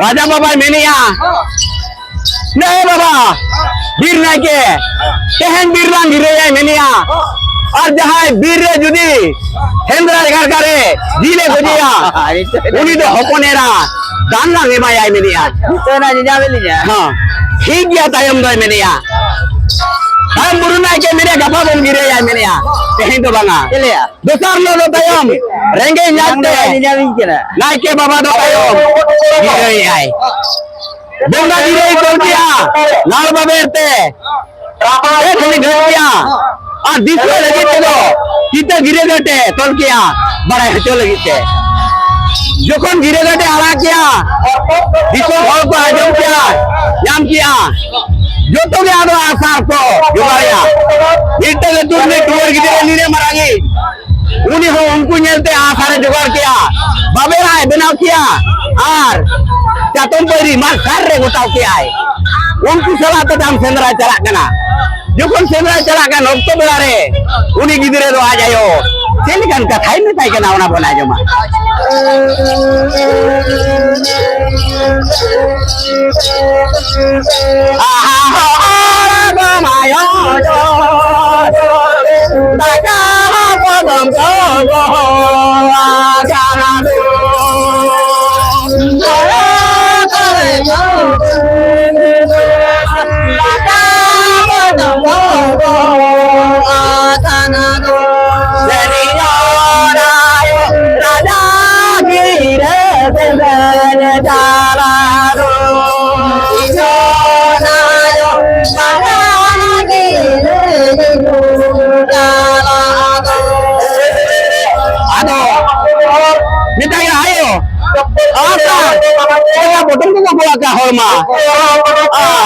राजा बाबा mania नहीं बाबा बीर Nike तेहन बीर लांग गिरे मेनिया और जहाँ बीर रे जुदी हेंद्रा घर करे जिले गोजिया उनी तो हपनेरा दान लांग एमाया मेनिया तो ना जावे लिया हां ठीक गया तायम दो मेनिया हम बुरु नायके मेरे गपा बन गिरे या मेनिया तेहन तो बंगा चलिया दोसर लो दो तायम रेंगे नाते नायके बाबा दो तायम गिरे आए बोंगा गिरे कर दिया लाल बाबेरते एक खली घर दिया और दिसवे लगी तो किते गिरे गटे तोल किया बड़ा हचो लगी थे जोखन गिरे गटे आला किया दिसो हल को आजम किया नाम किया जो तो गया दो आसार को जुगाया इतने ले दूर में टूर गिरे नीरे मरागी उन्हीं हो उनको नेलते आसार जुगाड़ किया बाबेरा है बनाव किया और चातुम परी मार सार रे गोटाव किया है उनको सलाह तो हम सेंद्रा चला करना जोखन सेंद्रा चला कर नोक्तो बेला रे उन्हीं गिरे दो आ जायो चेलिकन का थाई में ताई के नावना बोला जमा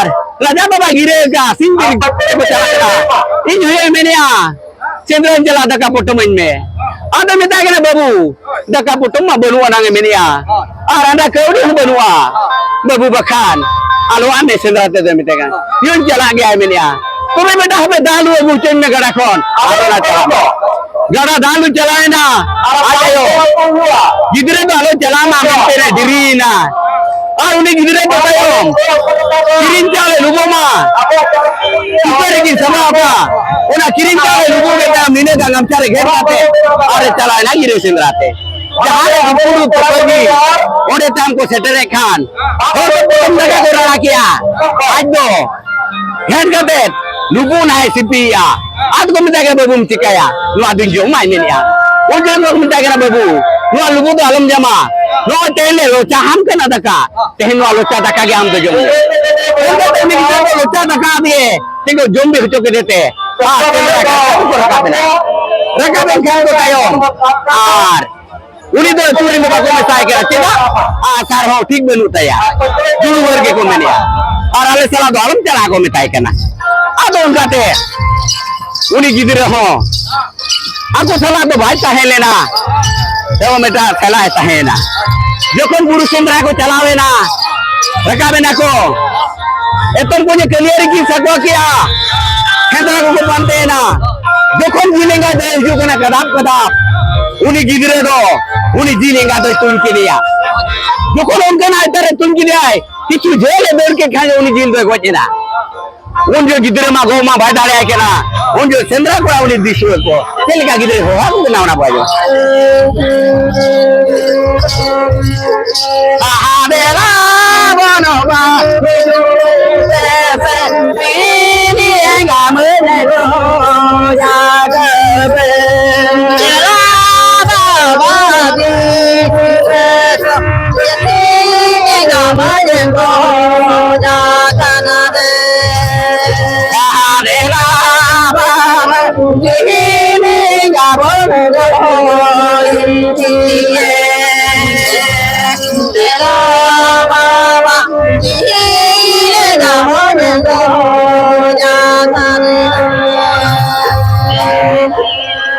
Ar Raja Baba gire ka sindir ko chala in hoye menia Cendron jala daka poto main me ada meta kana babu daka poto ma benua nang menia ar ada keudi benua babu bakan alo ane sendra te meta kan yun jala gaya menia তুমি বেটা হবে দালু এবং চেন্নে গাড়া খন আলো চালাবো গাড়া দালু চালায় না আয়ো গিদরে তো আলো চালানা মেরে দিরি না আর উনি গিদরে তো তাইও কিরিন চালে লুবো মা উপরে কি সমা আপা ওনা কিরিন চালে লুবো বেটা মিনে গাঙ্গাম চারে ঘের রাতে আরে চালায় না গিরে সিন্দ্রাতে যাহারে পুরু পড়বি ওরে তাম কো সেটারে খান ওরে প্রথম জায়গা করে রাখিয়া আজ তো head গাবেট lubu naik sipi ya, aku minta ke babu mtika ya, lu adun jom main ini ya, ujian lu minta ke babu, lu lubu tu alam jama, lu tele lu caham kan ada ka, tehen lu cah tak kaki am tu jom, udah temi kita lu cah tak kaki, tinggal jom bi kecok dete, rakaben kan tu tayo, ar, uni tu curi muka kau mesai kira cina, asar hau tik belu taya, dulu berke kau menia, ar ale salah tu alam cala kau mesai kena. Ada orang kata, uni gidre ho. Aku salah tu baik tahan lena. Tahu meta salah tahan na. Jokon guru sendra aku calawe na. Rekaben aku. Eton punya clear ki sakwa kia. Kata aku bante na. Jokon jilenga dai jokona kadap. Uni gidre do. Uni jilenga dai tun ke dia. Jokon onka na itare tun ke dia. Kichu jele dor ke khane uni jil do ko china. Unjuk gidre ma go ma badare ay kena unjuk sendra ko awli dishu ko telika gidre ho aku na na bajo abela bono ba ini enggak menego ya gabe la ba di ini enggak menego ya tanade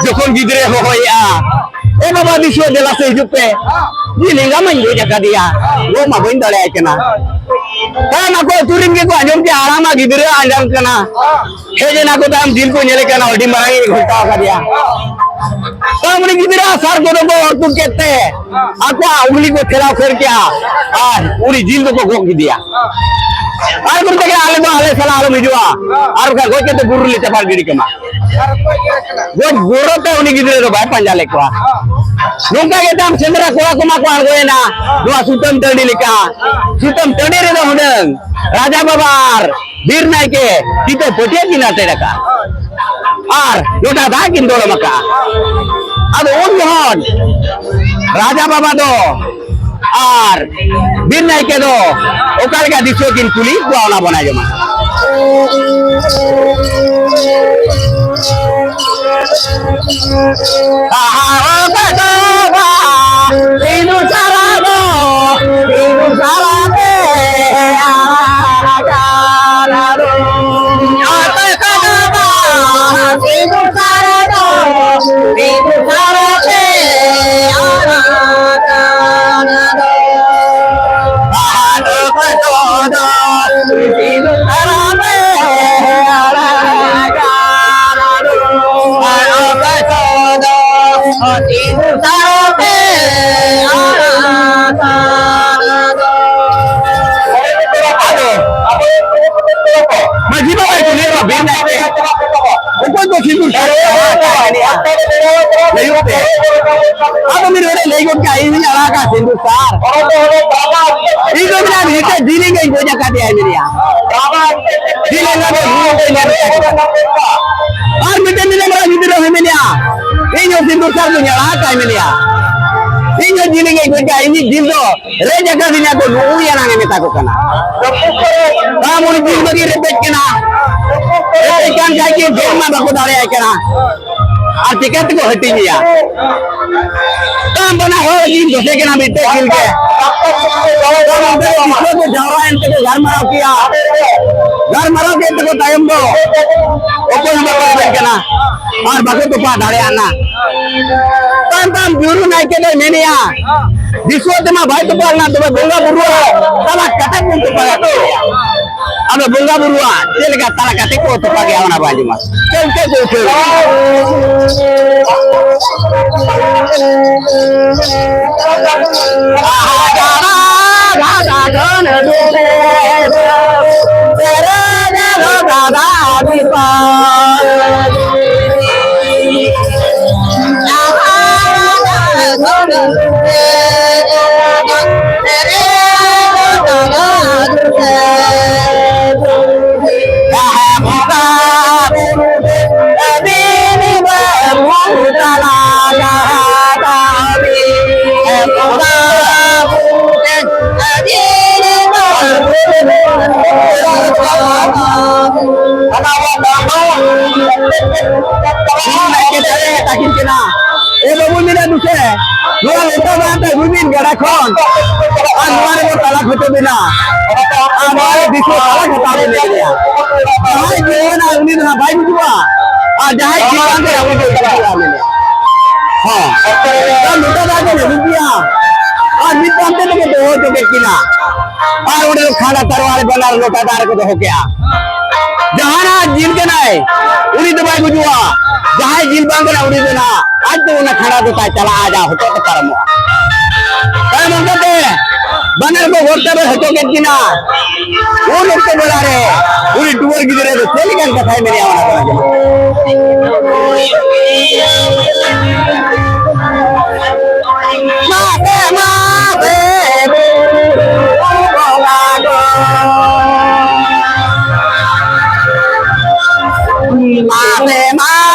Jokon gidre ho ya e baba disho de la se jupe jilinga manjo jaga dia wo ma boin dale aikena kana ko turin ke ko anjom ke arama gidre anjam kana he je na ko tam dil ko nyele kana odi marangi ghulta ka dia kamne gidre sar ko do tu kete aku ungli ko thela kar kya ar puri jil ko gog dia ar ko ke ale do ale sala ale mijwa ar ka go ke to guru le chapal giri kema go guru te uni gidre do bai panja le ko nungka ke tam sendra ko kuma ko argo na do sutam tadi lika sutam tadi re do hodeng raja babar bir nai ke kita potia kina teraka ar yoda da kin do maka ado on johon raja baba do ar bir nai ke do okal ka disho kin kuli ko ona bana jama Inu sarado, inu sarade, arado. Ate kadaba, inu sarado, inu sarade, arado. Ado kadodo, inu sarade, arado. Ado kadodo, inu sarade. Majima ba ko lero bin na ite ko ko sindu leyote ado mi re leyote ka ini ala ka sindu sar ido na hite dili ngai go jaka de ai miriya dili na go hu go na ar mi den na ra hidir ho miriya inyo sindu sar go ala ka miriya inyo dili ngai go ka ini dildo re jaka dina go hu ya na ngai meta ko kana kamu ni dil bagi repet kena ikan kaki firma baku dare kena और ticket को हटी गया काम बना हो दिन घुसे के ना बीते खेल के इसको तो जावा इनके को घर मराव किया घर मराव के इनको टाइम दो ओको नंबर पर के ना और बाकी तो पा धाड़े आना तम जुरू नहीं के मेनिया जिसको तुम भाई तो पालना तुम्हें बोंगा बुरुआ तला कटक में तो पाया तो अब बोंगा बुरुआ चल का तला कटक को तो पागे आवना बाजी मत चल के जो खाना तरवार बना लोटादार को तो हो गया जहाँ ना जिल के ना उड़ी तो भाई बुझुआ जहाँ जिल बांध ना उड़ी तो ना आज तो उन्हें खड़ा तो चला आ जा होतो तो परमो काय म्हणते बनर को होते में हटो के किना वो लोग तो बोला रे पूरी टूर गिरे तो चल गया कथा है मेरी आवाज माते माते माते